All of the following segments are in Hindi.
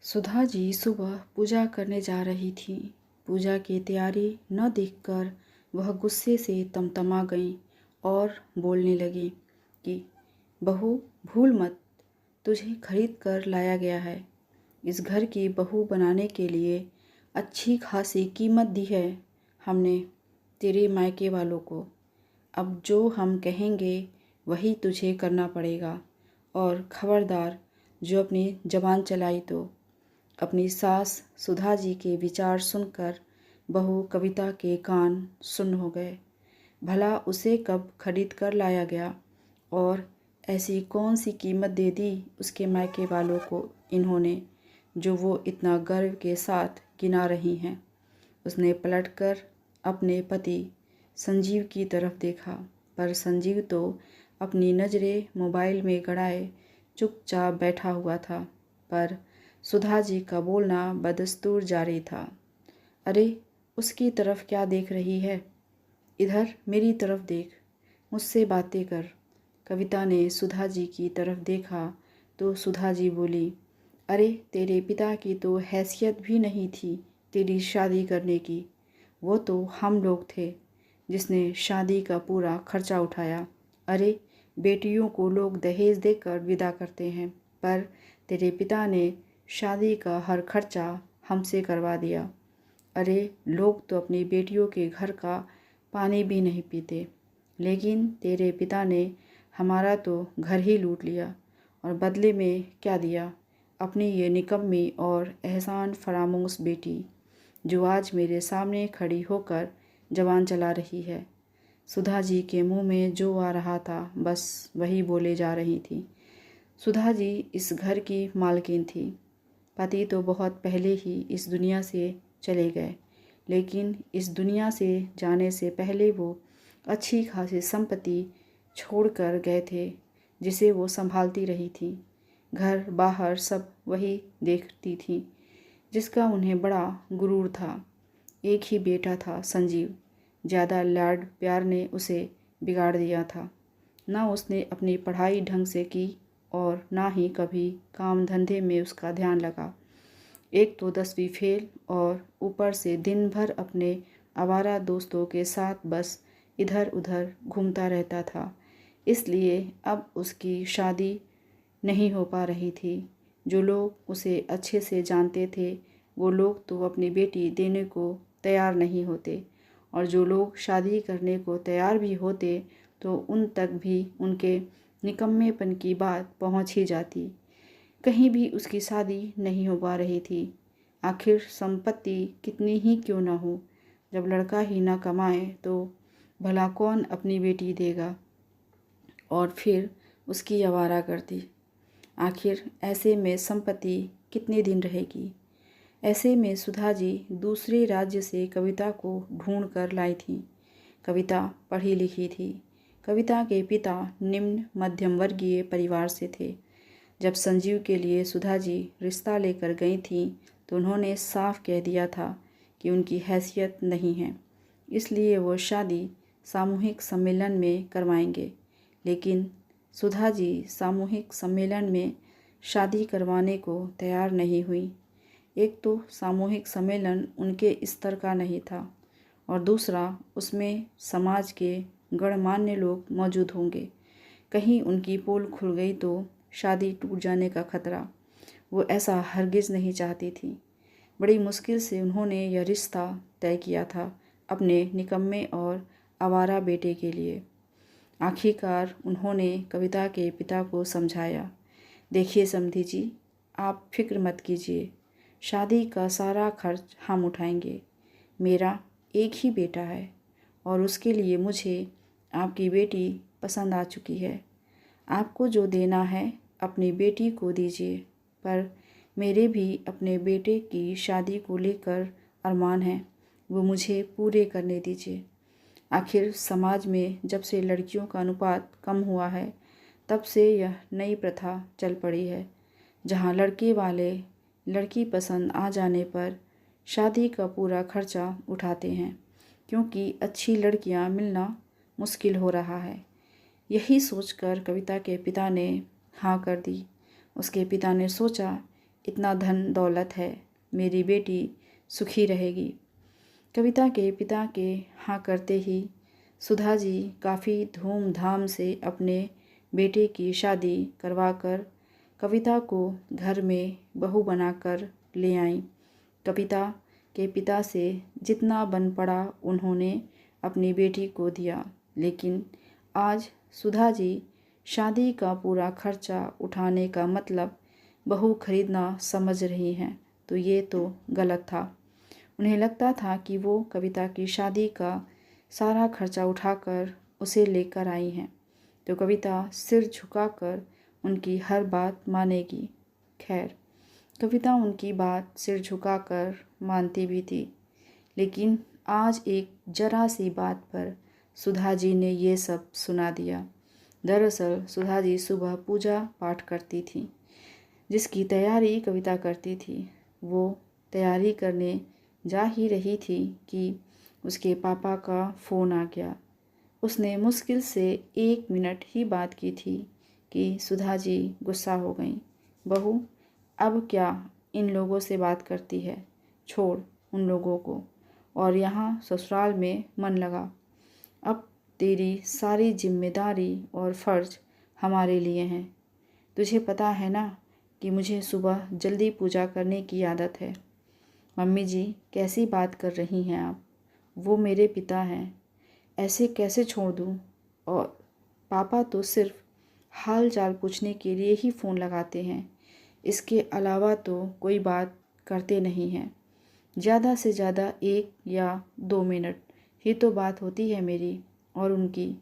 सुधा जी सुबह पूजा करने जा रही थीं। पूजा की तैयारी न देखकर वह गुस्से से तमतमा गईं और बोलने लगीं कि बहू भूल मत, तुझे खरीद कर लाया गया है। इस घर की बहू बनाने के लिए अच्छी खासी कीमत दी है हमने तेरे मायके वालों को। अब जो हम कहेंगे वही तुझे करना पड़ेगा और खबरदार जो अपनी जबान चलाई तो। अपनी सास सुधा जी के विचार सुनकर बहू कविता के कान सुन्न हो गए। भला उसे कब खरीद कर लाया गया और ऐसी कौन सी कीमत दे दी उसके मायके वालों को इन्होंने, जो वो इतना गर्व के साथ गिना रही हैं। उसने पलटकर अपने पति संजीव की तरफ देखा, पर संजीव तो अपनी नज़रें मोबाइल में गड़ाए चुपचाप बैठा हुआ था। पर सुधा जी का बोलना बदस्तूर जारी था। अरे, उसकी तरफ क्या देख रही है? इधर मेरी तरफ देख, मुझसे बातें कर। कविता ने सुधा जी की तरफ देखा तो सुधा जी बोली, अरे तेरे पिता की तो हैसियत भी नहीं थी तेरी शादी करने की। वो तो हम लोग थे जिसने शादी का पूरा खर्चा उठाया। अरे, बेटियों को लोग दहेज देकर विदा करते हैं, पर तेरे पिता ने शादी का हर खर्चा हमसे करवा दिया। अरे, लोग तो अपनी बेटियों के घर का पानी भी नहीं पीते, लेकिन तेरे पिता ने हमारा तो घर ही लूट लिया। और बदले में क्या दिया? अपनी ये निकम्मी और एहसान फरामोश बेटी, जो आज मेरे सामने खड़ी होकर जबान चला रही है। सुधा जी के मुंह में जो आ रहा था बस वही बोले जा रही थी। सुधा जी इस घर की मालकिन थी। पति तो बहुत पहले ही इस दुनिया से चले गए, लेकिन इस दुनिया से जाने से पहले वो अच्छी खासी संपत्ति छोड़कर गए थे, जिसे वो संभालती रही थी। घर बाहर सब वही देखती थी, जिसका उन्हें बड़ा गुरूर था। एक ही बेटा था संजीव। ज़्यादा लाड प्यार ने उसे बिगाड़ दिया था। ना उसने अपनी पढ़ाई ढंग से की और ना ही कभी काम धंधे में उसका ध्यान लगा। एक तो 10वीं फेल और ऊपर से दिन भर अपने आवारा दोस्तों के साथ बस इधर उधर घूमता रहता था। इसलिए अब उसकी शादी नहीं हो पा रही थी। जो लोग उसे अच्छे से जानते थे वो लोग तो अपनी बेटी देने को तैयार नहीं होते, और जो लोग शादी करने को तैयार भी होते तो उन तक भी उनके निकम्मेपन की बात पहुंच ही जाती। कहीं भी उसकी शादी नहीं हो पा रही थी। आखिर संपत्ति कितनी ही क्यों ना हो, जब लड़का ही ना कमाए तो भला कौन अपनी बेटी देगा। और फिर उसकी आवारागर्दी। आखिर ऐसे में संपत्ति कितने दिन रहेगी। ऐसे में सुधा जी दूसरे राज्य से कविता को ढूंढ कर लाई थी। कविता पढ़ी लिखी थी। कविता के पिता निम्न मध्यम वर्गीय परिवार से थे। जब संजीव के लिए सुधा जी रिश्ता लेकर गई थीं तो उन्होंने साफ कह दिया था कि उनकी हैसियत नहीं है, इसलिए वो शादी सामूहिक सम्मेलन में करवाएंगे। लेकिन सुधा जी सामूहिक सम्मेलन में शादी करवाने को तैयार नहीं हुई। एक तो सामूहिक सम्मेलन उनके स्तर का नहीं था, और दूसरा उसमें समाज के गणमान्य लोग मौजूद होंगे। कहीं उनकी पोल खुल गई तो शादी टूट जाने का खतरा। वो ऐसा हरगिज़ नहीं चाहती थी। बड़ी मुश्किल से उन्होंने यह रिश्ता तय किया था अपने निकम्मे और आवारा बेटे के लिए। आखिरकार उन्होंने कविता के पिता को समझाया, देखिए समधी जी, आप फिक्र मत कीजिए, शादी का सारा खर्च हम उठाएंगे। मेरा एक ही बेटा है और उसके लिए मुझे आपकी बेटी पसंद आ चुकी है। आपको जो देना है अपनी बेटी को दीजिए, पर मेरे भी अपने बेटे की शादी को लेकर अरमान हैं, वो मुझे पूरे करने दीजिए। आखिर समाज में जब से लड़कियों का अनुपात कम हुआ है तब से यह नई प्रथा चल पड़ी है, जहाँ लड़के वाले लड़की पसंद आ जाने पर शादी का पूरा खर्चा उठाते हैं, क्योंकि अच्छी लड़कियां मिलना मुश्किल हो रहा है। यही सोचकर कविता के पिता ने हाँ कर दी। उसके पिता ने सोचा, इतना धन दौलत है, मेरी बेटी सुखी रहेगी। कविता के पिता के हाँ करते ही सुधा जी काफ़ी धूमधाम से अपने बेटे की शादी करवाकर कविता को घर में बहू बनाकर ले आईं। कविता के पिता से जितना बन पड़ा उन्होंने अपनी बेटी को दिया, लेकिन आज सुधा जी शादी का पूरा खर्चा उठाने का मतलब बहू खरीदना समझ रही हैं, तो ये तो गलत था। उन्हें लगता था कि वो कविता की शादी का सारा खर्चा उठाकर उसे लेकर आई हैं, तो कविता सिर झुकाकर उनकी हर बात मानेगी। खैर, कविता उनकी बात सिर झुकाकर मानती भी थी, लेकिन आज एक जरा सी बात पर सुधा जी ने ये सब सुना दिया। दरअसल सुधा जी सुबह पूजा पाठ करती थी, जिसकी तैयारी कविता करती थी। वो तैयारी करने जा ही रही थी कि उसके पापा का फ़ोन आ गया। उसने मुश्किल से 1 मिनट ही बात की थी कि सुधा जी गुस्सा हो गईं। बहू, अब क्या इन लोगों से बात करती है? छोड़ उन लोगों को, और यहाँ ससुराल में मन लगा। अब तेरी सारी जिम्मेदारी और फ़र्ज हमारे लिए हैं। तुझे पता है ना कि मुझे सुबह जल्दी पूजा करने की आदत है। मम्मी जी, कैसी बात कर रही हैं आप? वो मेरे पिता हैं, ऐसे कैसे छोड़ दूँ? और पापा तो सिर्फ हाल चाल पूछने के लिए ही फ़ोन लगाते हैं, इसके अलावा तो कोई बात करते नहीं हैं। ज़्यादा से ज़्यादा 1 या 2 मिनट ही तो बात होती है मेरी और उनकी।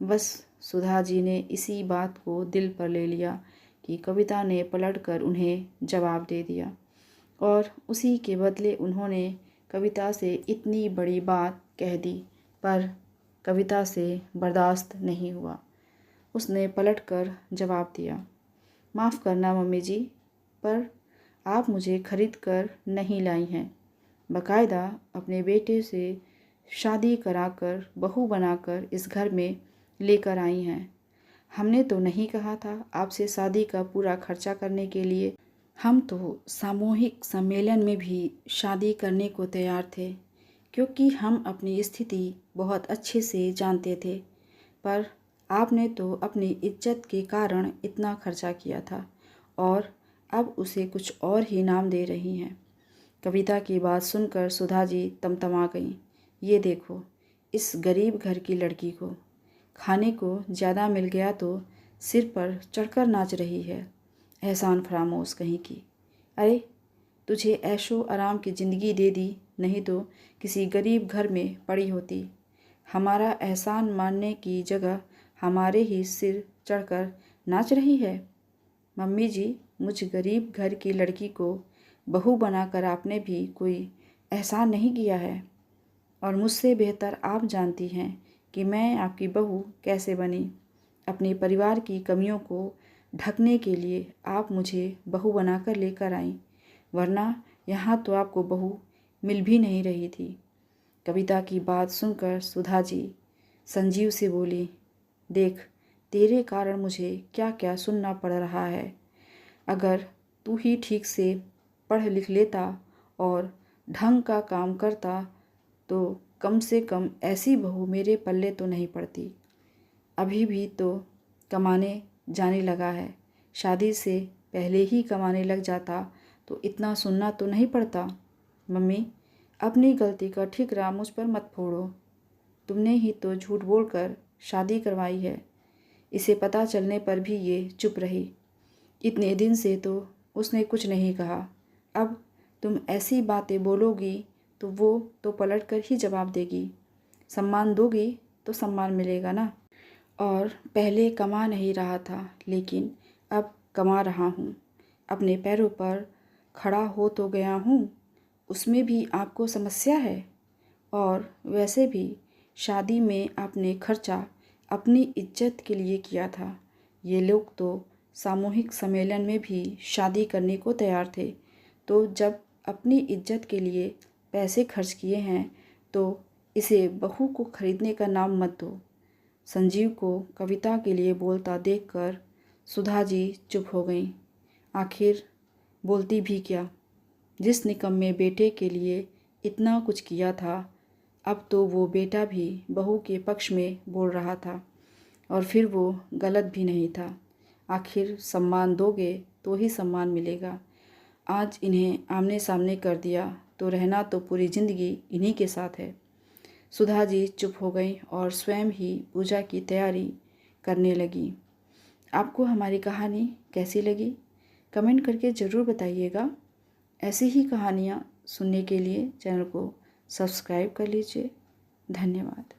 बस सुधा जी ने इसी बात को दिल पर ले लिया कि कविता ने पलटकर उन्हें जवाब दे दिया, और उसी के बदले उन्होंने कविता से इतनी बड़ी बात कह दी। पर कविता से बर्दाश्त नहीं हुआ। उसने पलटकर जवाब दिया, माफ़ करना मम्मी जी, पर आप मुझे खरीद कर नहीं लाई हैं। बाकायदा अपने बेटे से शादी कराकर बहू बनाकर इस घर में लेकर आई हैं। हमने तो नहीं कहा था आपसे शादी का पूरा खर्चा करने के लिए। हम तो सामूहिक सम्मेलन में भी शादी करने को तैयार थे, क्योंकि हम अपनी स्थिति बहुत अच्छे से जानते थे। पर आपने तो अपनी इज्जत के कारण इतना खर्चा किया था, और अब उसे कुछ और ही नाम दे रही हैं। कविता की बात सुनकर सुधा जी तमतमा गईं। ये देखो, इस गरीब घर की लड़की को खाने को ज़्यादा मिल गया तो सिर पर चढ़कर नाच रही है। एहसान फरामोश कहीं की। अरे, तुझे ऐशो आराम की ज़िंदगी दे दी, नहीं तो किसी गरीब घर में पड़ी होती। हमारा एहसान मानने की जगह हमारे ही सिर चढ़कर नाच रही है। मम्मी जी, मुझ गरीब घर की लड़की को बहू बनाकर आपने भी कोई एहसान नहीं किया है, और मुझसे बेहतर आप जानती हैं कि मैं आपकी बहू कैसे बनी। अपने परिवार की कमियों को ढकने के लिए आप मुझे बहू बनाकर लेकर आईं, वरना यहाँ तो आपको बहू मिल भी नहीं रही थी। कविता की बात सुनकर सुधा जी संजीव से बोली, देख, तेरे कारण मुझे क्या क्या सुनना पड़ रहा है। अगर तू ही ठीक से पढ़ लिख लेता और ढंग का काम करता तो कम से कम ऐसी बहू मेरे पल्ले तो नहीं पड़ती। अभी भी तो कमाने जाने लगा है, शादी से पहले ही कमाने लग जाता तो इतना सुनना तो नहीं पड़ता। मम्मी, अपनी गलती का ठिकरा मुझ पर मत फोड़ो। तुमने ही तो झूठ बोलकर शादी करवाई है। इसे पता चलने पर भी ये चुप रही। इतने दिन से तो उसने कुछ नहीं कहा। अब तुम ऐसी बातें बोलोगी तो वो तो पलट कर ही जवाब देगी। सम्मान दोगी तो सम्मान मिलेगा ना। और पहले कमा नहीं रहा था, लेकिन अब कमा रहा हूँ। अपने पैरों पर खड़ा हो तो गया हूँ, उसमें भी आपको समस्या है। और वैसे भी शादी में आपने खर्चा अपनी इज्जत के लिए किया था। ये लोग तो सामूहिक सम्मेलन में भी शादी करने को तैयार थे, तो जब अपनी इज्जत के लिए पैसे खर्च किए हैं तो इसे बहू को खरीदने का नाम मत दो। संजीव को कविता के लिए बोलता देखकर सुधा जी चुप हो गईं। आखिर बोलती भी क्या। जिस निकम्मे बेटे के लिए इतना कुछ किया था, अब तो वो बेटा भी बहू के पक्ष में बोल रहा था, और फिर वो गलत भी नहीं था। आखिर सम्मान दोगे तो ही सम्मान मिलेगा। आज इन्हें आमने सामने कर दिया तो रहना तो पूरी ज़िंदगी इन्हीं के साथ है। सुधा जी चुप हो गई और स्वयं ही पूजा की तैयारी करने लगी। आपको हमारी कहानी कैसी लगी कमेंट करके ज़रूर बताइएगा। ऐसी ही कहानियाँ सुनने के लिए चैनल को सब्सक्राइब कर लीजिए। धन्यवाद।